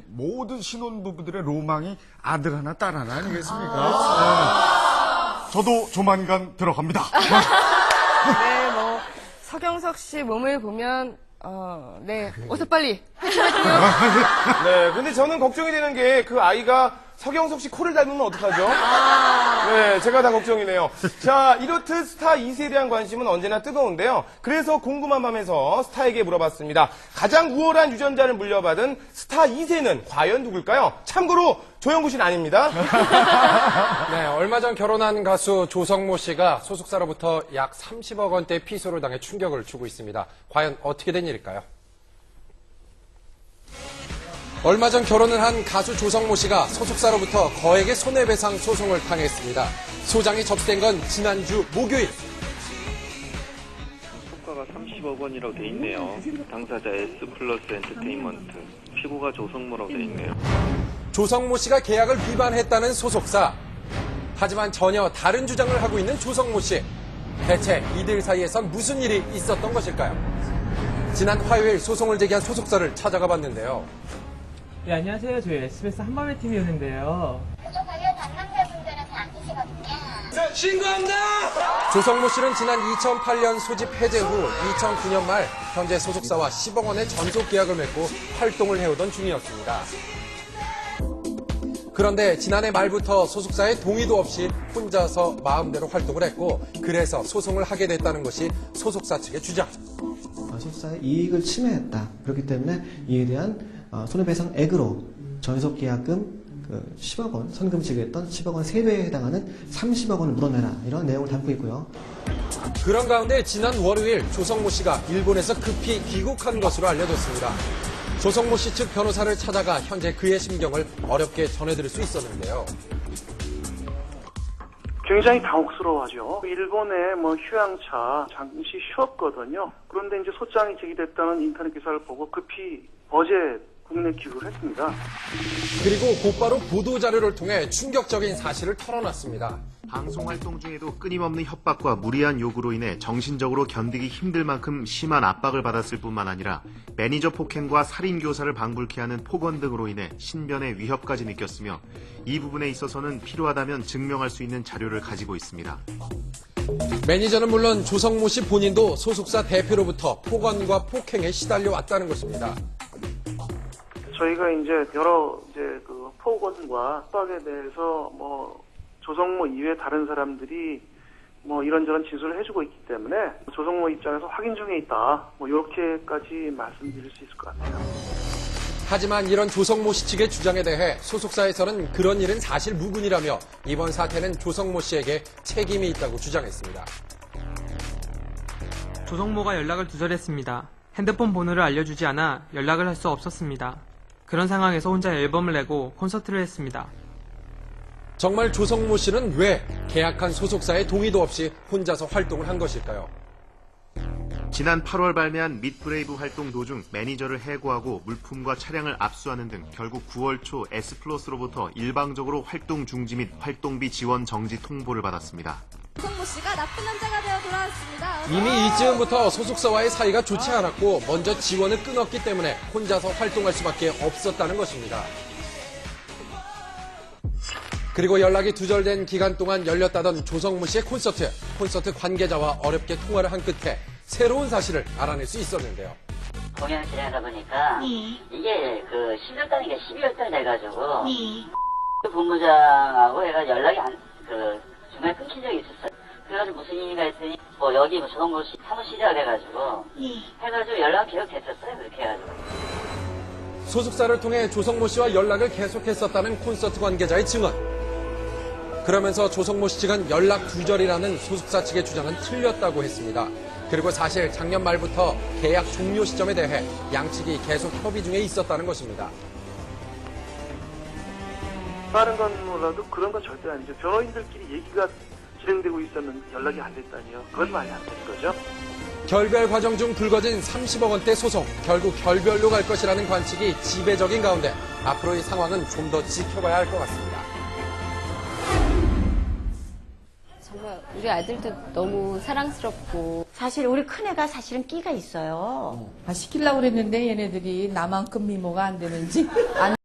모든 신혼부부들의 로망이 아들 하나 딸 하나 아니겠습니까? 네. 저도 조만간 들어갑니다. 네, 뭐 서경석 씨 몸을 보면 네, 어서 빨리 하시라고요. 네, 근데 저는 걱정이 되는 게 그 아이가 서경석 씨 코를 닮으면 어떡하죠? 네, 제가 다 걱정이네요. 자, 이렇듯 스타 2세에 대한 관심은 언제나 뜨거운데요. 그래서 궁금한 밤에서 스타에게 물어봤습니다. 가장 우월한 유전자를 물려받은 스타 2세는 과연 누굴까요? 참고로 조영구 씨는 아닙니다. 네, 얼마 전 결혼한 가수 조성모 씨가 소속사로부터 약 30억 원대 피소를 당해 충격을 주고 있습니다. 과연 어떻게 된 일일까요? 얼마 전 결혼을 한 가수 조성모 씨가 소속사로부터 거액의 손해배상 소송을 당했습니다. 소장이 접수된 건 지난주 목요일. 소가가 30억 원이라고 돼 있네요. 당사자 S플러스 엔터테인먼트, 피고가 조성모라고 돼 있네요. 조성모 씨가 계약을 위반했다는 소속사. 하지만 전혀 다른 주장을 하고 있는 조성모 씨. 대체 이들 사이에선 무슨 일이 있었던 것일까요? 지난 화요일 소송을 제기한 소속사를 찾아가 봤는데요. 네, 안녕하세요. 저희 SBS 한밤의 팀이었는데요. 그쪽 관련 담당자분들은 다 안 계시거든요. 신고합니다! 조성모 씨는 지난 2008년 소집 해제 후 2009년 말 현재 소속사와 10억 원의 전속 계약을 맺고 활동을 해오던 중이었습니다. 그런데 지난해 말부터 소속사의 동의도 없이 혼자서 마음대로 활동을 했고 그래서 소송을 하게 됐다는 것이 소속사 측의 주장. 소속사의 이익을 침해했다. 그렇기 때문에 이에 대한 손해배상액으로 전속계약금 10억 원, 선금 지급했던 10억 원 3배에 해당하는 30억 원을 물어내라. 이런 내용을 담고 있고요. 그런 가운데 지난 월요일 조성모 씨가 일본에서 급히 귀국한 것으로 알려졌습니다. 조성모 씨 측 변호사를 찾아가 현재 그의 심경을 어렵게 전해드릴 수 있었는데요. 굉장히 당혹스러워하죠. 일본에 휴양차 잠시 쉬었거든요. 그런데 이제 소장이 제기됐다는 인터넷 기사를 보고 급히 어제 국내 귀국을 했습니다. 그리고 곧바로 보도자료를 통해 충격적인 사실을 털어놨습니다. 방송 활동 중에도 끊임없는 협박과 무리한 요구로 인해 정신적으로 견디기 힘들 만큼 심한 압박을 받았을 뿐만 아니라 매니저 폭행과 살인 교사를 방불케 하는 폭언 등으로 인해 신변의 위협까지 느꼈으며 이 부분에 있어서는 필요하다면 증명할 수 있는 자료를 가지고 있습니다. 매니저는 물론 조성모 씨 본인도 소속사 대표로부터 폭언과 폭행에 시달려 왔다는 것입니다. 저희가 이제 여러 그 폭언과 협박에 대해서 조성모 이외 다른 사람들이 이런저런 진술을 해주고 있기 때문에 조성모 입장에서 확인 중에 있다. 이렇게까지 말씀드릴 수 있을 것 같아요. 하지만 이런 조성모 씨 측의 주장에 대해 소속사에서는 그런 일은 사실 무근이라며 이번 사태는 조성모 씨에게 책임이 있다고 주장했습니다. 조성모가 연락을 두절했습니다. 핸드폰 번호를 알려주지 않아 연락을 할 수 없었습니다. 그런 상황에서 혼자 앨범을 내고 콘서트를 했습니다. 정말 조성모 씨는 왜 계약한 소속사의 동의도 없이 혼자서 활동을 한 것일까요? 지난 8월 발매한 밋브레이브 활동 도중 매니저를 해고하고 물품과 차량을 압수하는 등 결국 9월 초 S플러스로부터 일방적으로 활동 중지 및 활동비 지원 정지 통보를 받았습니다. 조성모 씨가 나쁜 남자가 되어 돌아왔습니다. 이미 이즈음부터 소속사와의 사이가 좋지 않았고 먼저 지원을 끊었기 때문에 혼자서 활동할 수밖에 없었다는 것입니다. 그리고 연락이 두절된 기간 동안 열렸다던 조성모 씨의 콘서트 관계자와 어렵게 통화를 한 끝에 새로운 사실을 알아낼 수 있었는데요. 공연을 진행하다 보니까 이게 11월 달인가 12월 달 돼가지고 본부장하고 얘가 연락이 중간에 끊긴 적이 있었어요. 그래가지고 무슨 일인가 했더니 여기 조성모 씨 사무실이라 그래가지고 해가지고 연락 계속 됐었어요. 그렇게 해가지고. 소속사를 통해 조성모 씨와 연락을 계속했었다는 콘서트 관계자의 증언. 그러면서 조성모 씨 측은 연락 두절이라는 소속사 측의 주장은 틀렸다고 했습니다. 그리고 사실 작년 말부터 계약 종료 시점에 대해 양측이 계속 협의 중에 있었다는 것입니다. 다른 건 몰라도 그런 건 절대 아니죠. 변호인들끼리 얘기가 진행되고 있었는데 연락이 안 됐다니요. 그건 말이 안 되는 거죠. 결별 과정 중 불거진 30억 원대 소송, 결국 결별로 갈 것이라는 관측이 지배적인 가운데 앞으로의 상황은 좀 더 지켜봐야 할 것 같습니다. 정말 우리 아들도 너무 사랑스럽고. 사실 우리 큰애가 사실은 끼가 있어요. 시키려고 그랬는데 얘네들이 나만큼 미모가 안 되는지 안